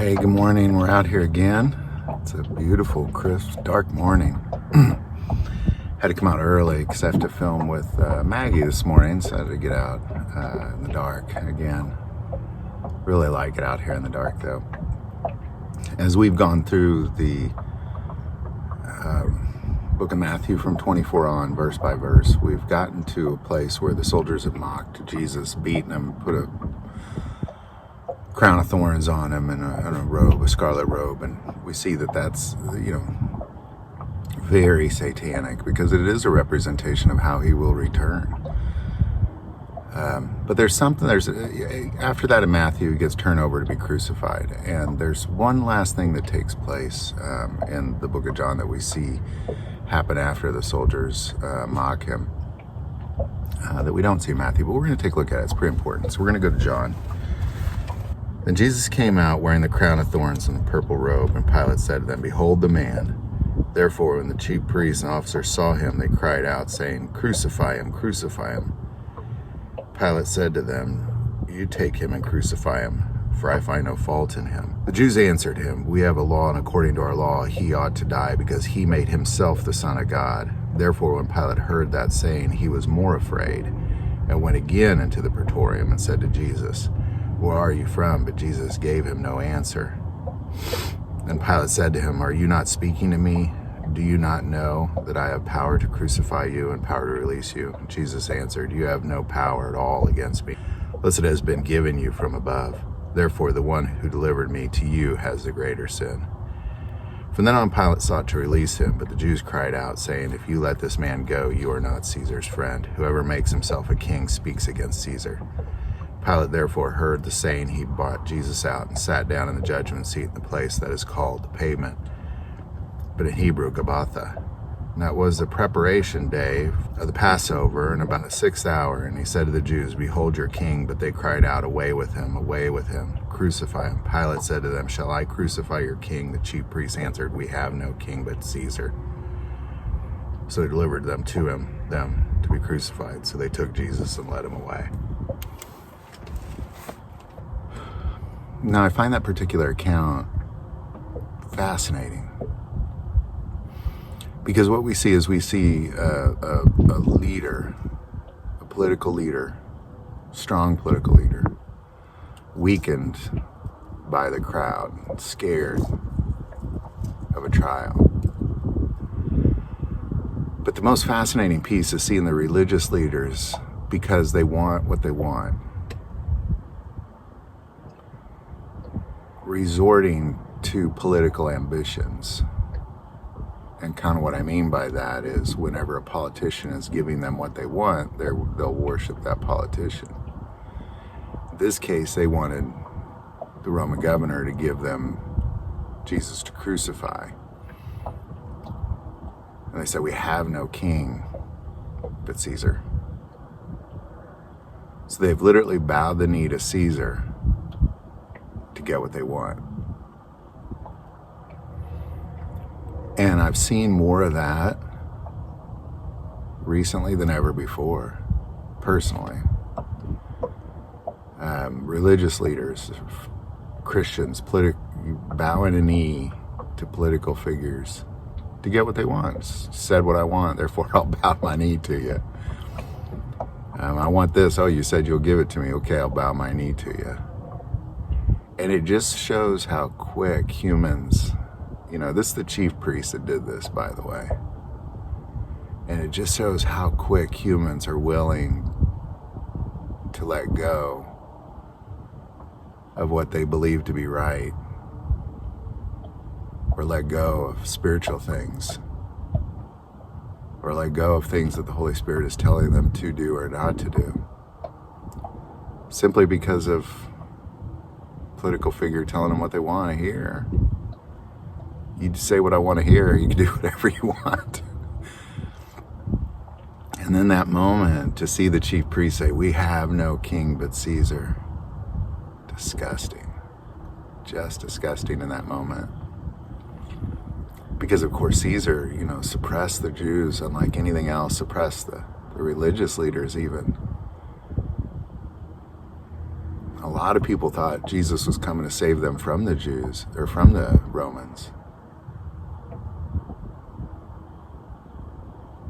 Hey, good morning. We're out here again. It's a beautiful, crisp, dark morning. Had to come out early because I have to film with Maggie this morning, so I had to get out in the dark again. Really like it out here in the dark, though. As we've gone through the book of Matthew from 24 on, verse by verse, we've gotten to a place where the soldiers have mocked Jesus, beaten him, put a crown of thorns on him and a robe, a scarlet robe, and we see that that's, very satanic because it is a representation of how he will return. But after that in Matthew, he gets turned over to be crucified, and there's one last thing that takes place in the book of John that we see happen after the soldiers mock him that we don't see in Matthew, but we're going to take a look at it. It's pretty important. So we're going to go to John. Then Jesus came out wearing the crown of thorns and the purple robe, and Pilate said to them, "Behold the man." Therefore, when the chief priests and officers saw him, they cried out, saying, "Crucify him, crucify him." Pilate said to them, "You take him and crucify him, for I find no fault in him." The Jews answered him, "We have a law, and according to our law he ought to die, because he made himself the Son of God." Therefore, when Pilate heard that saying, he was more afraid, and went again into the praetorium and said to Jesus, "Where are you from?" But Jesus gave him no answer. Then Pilate said to him, "Are you not speaking to me? Do you not know that I have power to crucify you and power to release you?" Jesus answered, "You have no power at all against me, unless it has been given you from above. Therefore, the one who delivered me to you has the greater sin." From then on, Pilate sought to release him, but the Jews cried out, saying, "If you let this man go, you are not Caesar's friend. Whoever makes himself a king speaks against Caesar." Pilate therefore heard the saying. He brought Jesus out and sat down in the judgment seat in the place that is called the Pavement, but in Hebrew, Gabbatha. And that was the preparation day of the Passover, and about the 6th hour. And he said to the Jews, "Behold your king." But they cried out, "Away with him, crucify him." Pilate said to them, "Shall I crucify your king?" The chief priests answered, "We have no king but Caesar." So they delivered them to be crucified. So they took Jesus and led him away. Now, I find that particular account fascinating because what we see is a leader, a political leader, strong political leader, weakened by the crowd, scared of a trial. But the most fascinating piece is seeing the religious leaders, because they want what they want, resorting to political ambitions. And kind of what I mean by that is whenever a politician is giving them what they want, they'll worship that politician. In this case, they wanted the Roman governor to give them Jesus to crucify. And they said, "We have no king but Caesar." So they've literally bowed the knee to Caesar to get what they want. And I've seen more of that recently than ever before, personally. Religious leaders, Christians, bowing a knee to political figures to get what they want. Said what I want, therefore I'll bow my knee to you. I want this. Oh, you said you'll give it to me. Okay, I'll bow my knee to you. And it just shows how quick humans, this is the chief priest that did this, by the way. And it just shows how quick humans are willing to let go of what they believe to be right, or let go of spiritual things, or let go of things that the Holy Spirit is telling them to do or not to do, simply because of political figure telling them what they want to hear. You say what I want to hear, you can do whatever you want. And then that moment, to see the chief priest say, "We have no king but Caesar." Disgusting. Just disgusting in that moment. Because of course Caesar, suppressed the Jews unlike anything else, suppressed the religious leaders even. A lot of people thought Jesus was coming to save them from the Jews or from the Romans.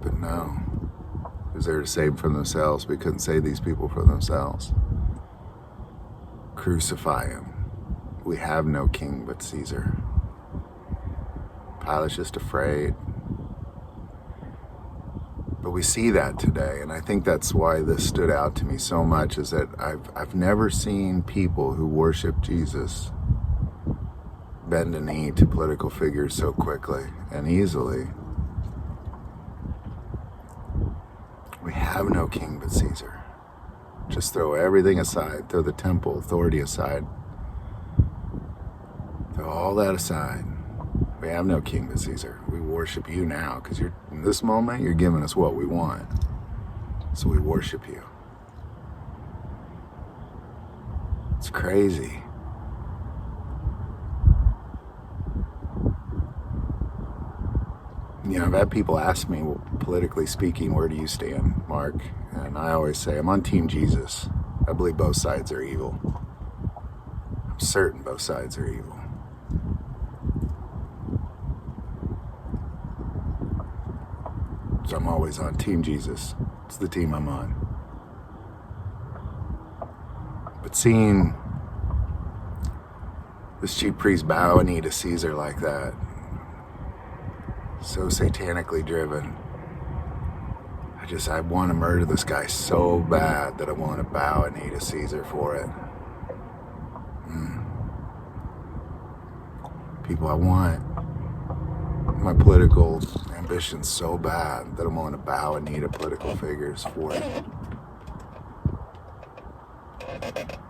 But no, he was there to save them from themselves. We couldn't save these people from themselves. Crucify him. We have no king but Caesar. Pilate's just afraid. But we see that today, and I think that's why this stood out to me so much, is that I've never seen people who worship Jesus bend a knee to political figures so quickly and easily. We have no king but Caesar. Just throw everything aside, throw the temple authority aside, throw all that aside. We have no king but Caesar. We worship you now because in this moment, you're giving us what we want. So we worship you. It's crazy. You know, I've had people ask me, well, politically speaking, where do you stand, Mark? And I always say, I'm on Team Jesus. I believe both sides are evil. I'm certain both sides are evil. So I'm always on Team Jesus. It's the team I'm on. But seeing this chief priest bow a knee to Caesar like that, so satanically driven, I want to murder this guy so bad that I want to bow a knee to Caesar for it. People, I want my political ambitions so bad that I want to bow a knee to political figures for it.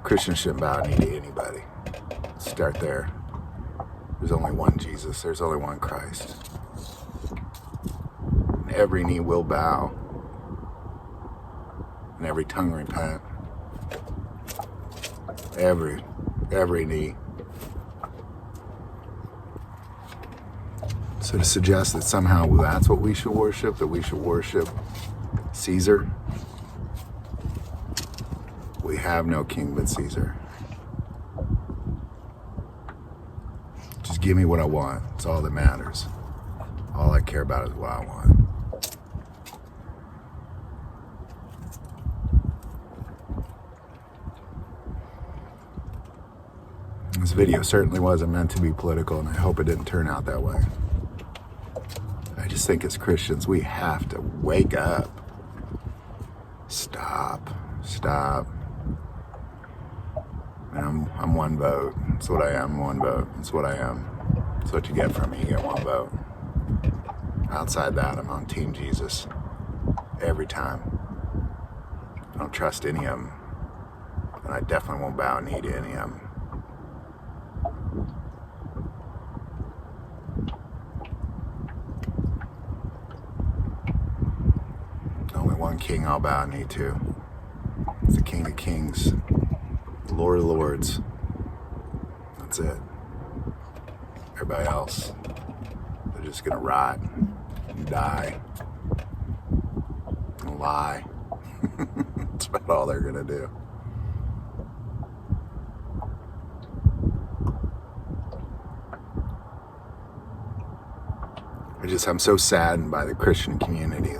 Christians shouldn't bow a knee to anybody. Start there. There's only one Jesus. There's only one Christ. And every knee will bow. And every tongue repent. Every knee. So to suggest that somehow that's what we should worship, that we should worship Caesar, we have no king but Caesar. Just give me what I want. It's all that matters. All I care about is what I want. This video certainly wasn't meant to be political, and I hope it didn't turn out that way. I just think as Christians, we have to wake up. Stop. And I'm one vote. That's what I am, one vote. That's what I am. That's what you get from me. You get one vote. Outside that, I'm on Team Jesus. Every time. I don't trust any of them. And I definitely won't bow a knee to any of them. One king I'll bow a knee to. It's the King of Kings, the Lord of Lords. That's it. Everybody else, they're just gonna rot and die and lie. That's about all they're gonna do. I'm so saddened by the Christian community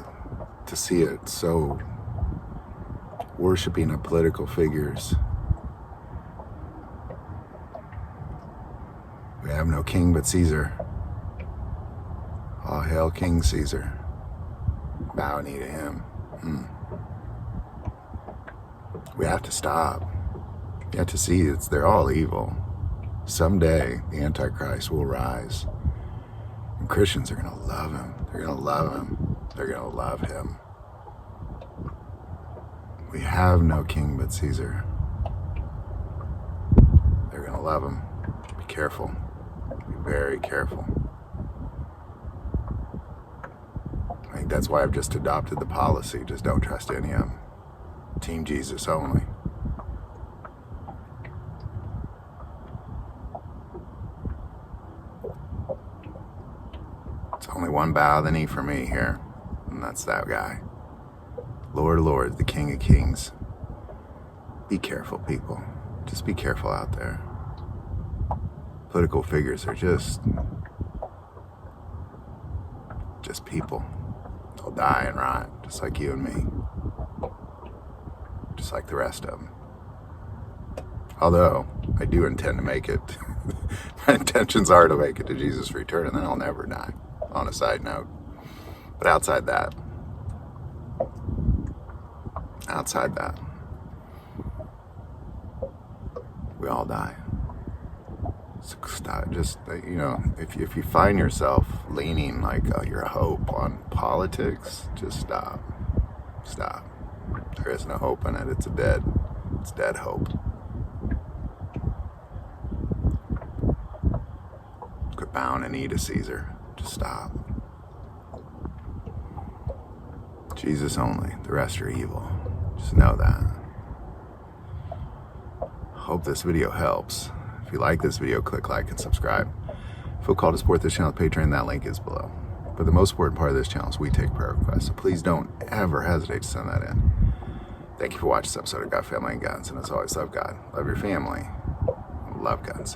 to see it so worshiping of political figures. We have no king but Caesar. All hail King Caesar. Bow a knee to him. We have to stop. You have to see they're all evil. Someday the Antichrist will rise. And Christians are going to love him. They're going to love him. They're going to love him. We have no king but Caesar. They're going to love him. Be careful. Be very careful. I think that's why I've just adopted the policy. Just don't trust any of them. Team Jesus only. It's only one bow the knee for me here. And that's that guy. Lord of Lords, the King of Kings. Be careful, people. just be careful out there. Political figures are just people. They'll die and rot, just like you and me. Just like the rest of them. Although, I do intend to make it. My intentions are to make it to Jesus' return, and then I'll never die, on a side note. But outside that, we all die. So stop, just, if you find yourself leaning like your hope on politics, just stop. Stop. There is no hope in it. It's dead hope. Quit bowing a knee to Caesar. Just stop. Jesus only. The rest are evil. Just know that. Hope this video helps. If you like this video, click like and subscribe. Feel called to support this channel with Patreon. That link is below. But the most important part of this channel is we take prayer requests. So please don't ever hesitate to send that in. Thank you for watching this episode of God, Family, and Guns. And as always, love God, love your family, love guns.